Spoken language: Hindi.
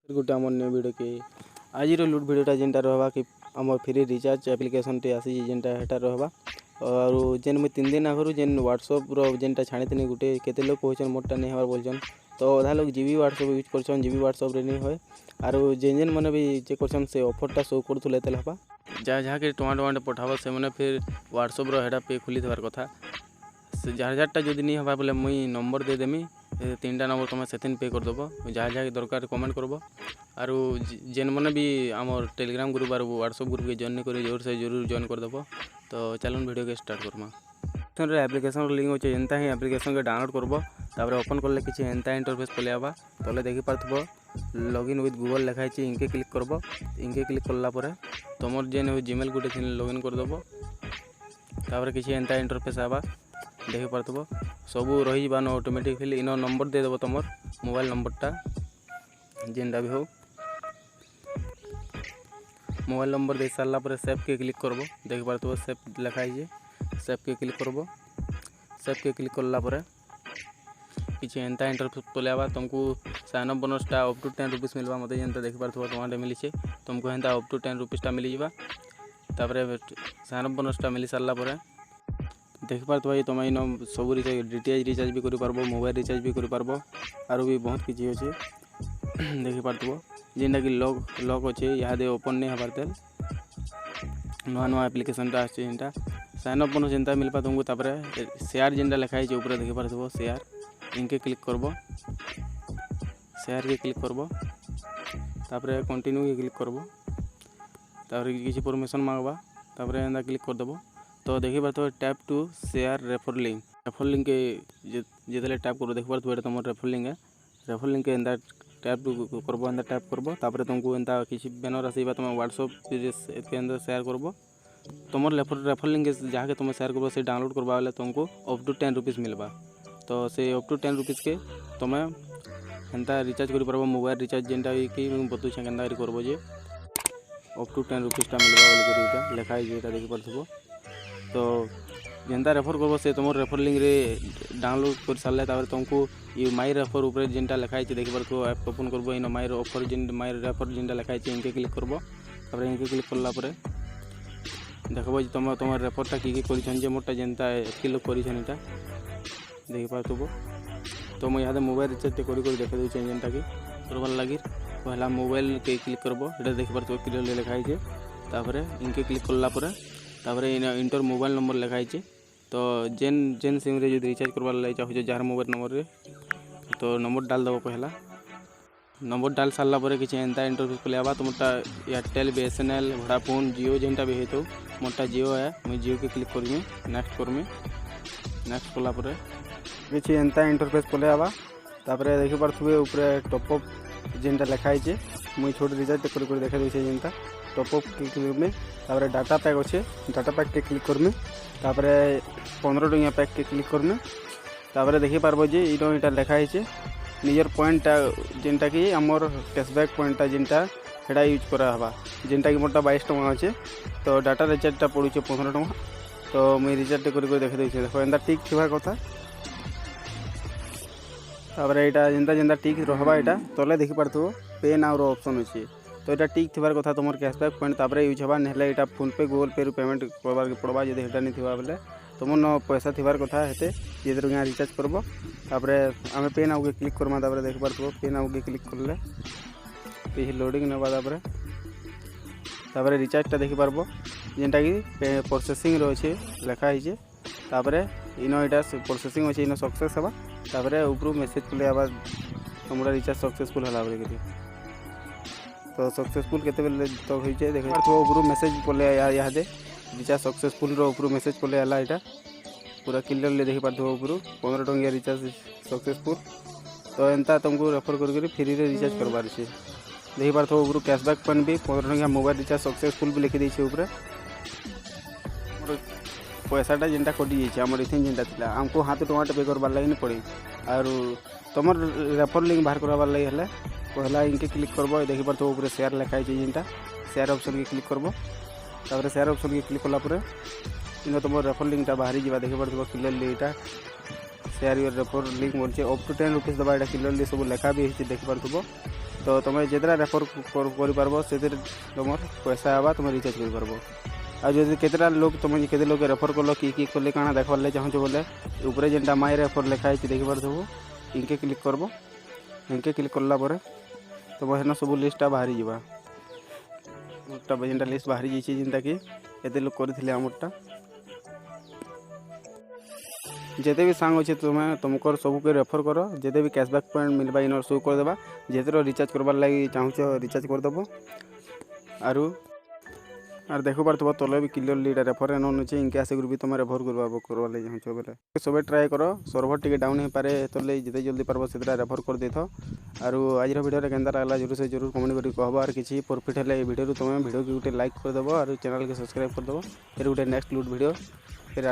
गोटे आम न्यू वीडियो के आज लुट वीडियोटा जेनटा रहा कि आम फ्री रिचार्ज एप्लिकेशन टे आसी जेनटा हेटा रहा और जेन मुझे 3 दिन आगु जेन व्हाट्सअप जेनटा छाणी गोटे केते लोग कहन मोटा नहीं हमार बोलचन तो अधा लोग जीबी व्हाट्सअप यूज कर जीबी व्हाट्सअप नहीं हुए और जेन जेन मैंने भी चेक कर से ऑफरटा शो करूँ हवा जहाँ जहाँ के टमाटे पठाब से मैंने फिर व्हाट्सअप हेटा पे खुली थबार कथा जार जारटा जब नहीं हवा बोले मुई नंबर दे देमी 3टा नंबर तुम से पे करदेव जहाँ जहाँ दरकार कमेंट करब और जेन मैंने भी आम टेलीग्राम ग्रुप और व्हाट्सअप ग्रुप के जॉइन कर जोर से जरूर जॉइन करदेव। तो चलन वीडियो के स्टार्ट करमा एप्लिकेशन लिंक अच्छे एंता ही एप्लिकेशन के डाउनलोड करब तापर ओपन कले कि एंता इंटरफेस पलि आवा तले देखी पार्थ लॉगिन विथ गूगल लिखाई इनके क्लिक करब इनके क्लिक कलापर तुम जेन जीमेल गोटे लॉगिन करदेव तापर कि एंता इंटरफेस आवा देखी पार्थ सबू रही ऑटोमेटिकली इन नंबर देदेव तुम मोबाइल नंबरटा जेनटा भी हो मोबाइल नंबर दे सारापर सेव के क्लिक करब देख पार्थ सेव लिखाई सेव के क्लिक करब सेव के क्लिक कलापर कि एंता इंटरफेस पलि आवा तुमको साइन अप बोनसटा अप टू 10 रुपीस मिलवा मत जेनता देख पार्थ टमाटे मिली तुमको एंता अप टू 10 रुपीसटा मिल जापर साइन अप बोनसटा मिल सारापर देख पार्थ भाई तुम इन सब डीटीएच रिचार्ज भी कर मोबाइल रिचार्ज भी कर और भी बहुत किसी अच्छे देख पार्थ जेनटा कि लॉक अच्छे यहाँ ओपन नहीं हबार तेल नुआ नुआ एप्लिकेशनटा आसटा साइन अप बोनस जेनता मिलपा तुमको तापर शेयर जेनटा लिखाई ऊपर देख पार्थ शेयर इनके क्लिक करब शेयर के क्लिक करब तापर कंटिन्यू के क्लिक करब तापर किसी परमिशन मांगवा तापर एंता क्लिक करदेव। तो देखी Parth tap to share refer link के जिते टैप कर देख पार्थ तुम रेफर लिंक है रेफर लिंक एंता टैप टू करब एंता टैप करब तापर तुमको एंता किसी बैनर आसवा तुम व्हाट्सअप के अंदर शेयर करब तुम रेफर लिंक जहाँ के तुम शेयर करब से डाउनलोड करवा बेले तुमको अप टू 10 रुपीस मिलवा तो से अप टू 10 रुपीस के तुम एंता रिचार्ज कर पार्ब मोबाइल रिचार्ज जेनटा कि बतुचे केन्ता करब जे अप टू 10 रुपीसटा मिलवा बोल लिखाई देख पार्थ तो जेनता रेफर करब से तुम रेफर लिंक रे डाउनलोड कर सारे तापर तुमको ये माई रेफर ऊपर जेनटा लिखाई देख पार्थ ऐप ओपन करब इन माई ऑफर माई रेफर जेनटा लिखाई इनके क्लिक करब तापर इनके क्लिक कलापर देखब तुम तुम रेफरटा कि मोटा जेनता एति लोग कर देख पार्थ तो मुझे यहाँ मोबाइल रिचार्ज कर देखे दूचे जेनटा कि करवार लगी पहला मोबाइल के क्लिक करब ये देख पार्थ क्लियर लिखाई तापर इनके क्लिक कलापर तापर इंटर मोबाइल नंबर लिखाई तो जेन जेन सिम रे जो रिचार्ज करवार लगे चाहो जार मोबाइल नंबर रे तो नंबर डाल दब पहला नंबर डाल सारापर कि एंता इंटरफेस पलि आवा तुमटा एयरटेल बीएसएनएल वोडाफोन जियो जेनटा भी हो मोटा जियो है मुझे जियो के क्लिक करमी नेक्स्ट कलापर कि एंता इंटरफेस पलि आवा तापर देखी पार्थे ऊपर टॉपअप जेनटा लिखाई मुझे छोटे रिचार्ज कर देखे दूसरे जेनता टॉपअप के क्लिक में तापर डाटा पैक अच्छे डाटा पैक के क्लिक करमे तापर 15 टंकिया पैक के क्लिक करमे तापर देखी पार्ब जे इटा लिखाई निजर पॉइंट जेनटा कि आमर कैशबैक पॉइंटा जेनटा हेटा यूज करा हवा जेनटा कि मोटा 22 टका अच्छे तो डाटा रिचार्जटा पड़े 15 टका तो मुझे रिचार्ज कर देखे दूसरे देखो एंता ठीक थी कथा तापर यहाँ जेनता जेनता ठीक रहा यहाँ तले देखी पार्थ पे नाउ ऑप्शन अच्छे तो यहाँ ठीक थी कथा तुम कैशबैक पॉइंट तापर यूज हवा ना यहाँ फोन पे गूगल पे पेमेंट करवार पड़वा जब यहाँ नहीं थी बेले तुम न पैसा थीबार कथा हेते ये यहाँ रिचार्ज करब तापर आम पे नाउ के क्लिक करमा तापर देख पार्थ पे नाउ के क्लिक करले लोडिंग नवा तापर रिचार्जटा देखी पार्ब जेनटा कि प्रोसेसिंग अच्छे लिखाई तापर इन यहाँ प्रोसेसिंग अच्छे इन सक्सेस हवा तापर ऊपर मेसेज पलि आवा तुम रिचार्ज सक्सेसफुल है बोलिकी तो सक्सेसफुल केते बेले तो होइचे देख ऊपर मेसेज पलि यहाँ रिचार्ज सक्सेसफुल ऊपर मेसेज पलि आला यहाँ पूरा क्लियरली देखी पार्थ ऊपर 15 टंकिया रिचार्ज सक्सेसफुल तो एंता तुमको रेफर कर फ्री रे रिचार्ज करवार है देखी पार्थ ऊपर कैशबैक पॉइंट भी 15 टंकिया मोबाइल रिचार्ज सक्सेसफुल भी लिखी देछे ऊपर पैसाटा जेनटा कटि जाइए आम इथे जेनटा था आमको हाथ टमाटे पे करवार लगे नहीं पड़े और तुम रेफर लिंक बाहर करवार लगे हेले पहला इनके क्लिक करब देखी पार्थ ऊपर शेयर लिखाई जेनटा शेयर ऑप्शन के क्लिक करब तापर शेयर ऑप्शन के क्लिक कलापर इन तुम रेफर लिंकटा बाहरी जावा देखी पार्थ क्लियरली यहाँ शेयर योर रेफर लिंक बोलছে अप टू 10 रुपीस दबा यहाँ क्लियरली सब लेखा भी देखी पार्थ तो तुम जितना रेफर कर से तुम पैसा आवा तुम रिचार्ज कर पारब। आ जो केतटा लोग तुम केते लोग रेफर कल कि कले काଣା देखबार लगे चाहूँ बोले ऊपर जेनटा माई रेफर लिखाई देखी पार्थबो इनके क्लिक करब। इनके क्लिक करला तुम हेन सब लिस्टा बाहरी जावा जेनटा लिस्ट बाहरी जाइए जेनटा कि एते लोग करथिले हमरटा जेते भी सांग अच्छे तुमको सब के रेफर कर जेते भी कैशबैक पॉइंट मिलवा इन शो कर देबा जेते रिचार्ज करबार लगी चाहूँ रिचार्ज करदेव। आर देख पार्थब तले भी क्लियरली रेफर एन अच्छे इनके आसिक भी तुम रेफर करवा लगे चाहूँ बोले सब ट्राए कर सर्भर टी डाउन हो पारे तले जिते जल्दी पार्ब से रेफर कर दे था। आर आज भिडियो केन्ता लगला जरूर से जरूर कमेंट कर कहब। आर किसी प्रॉफिट है वीडियो तुम वीडियो की गोटे लाइक करदेव और चैनल के सब्सक्राइब करदेव। फिर गोटे नेक्स्ट लूट वीडियो फिर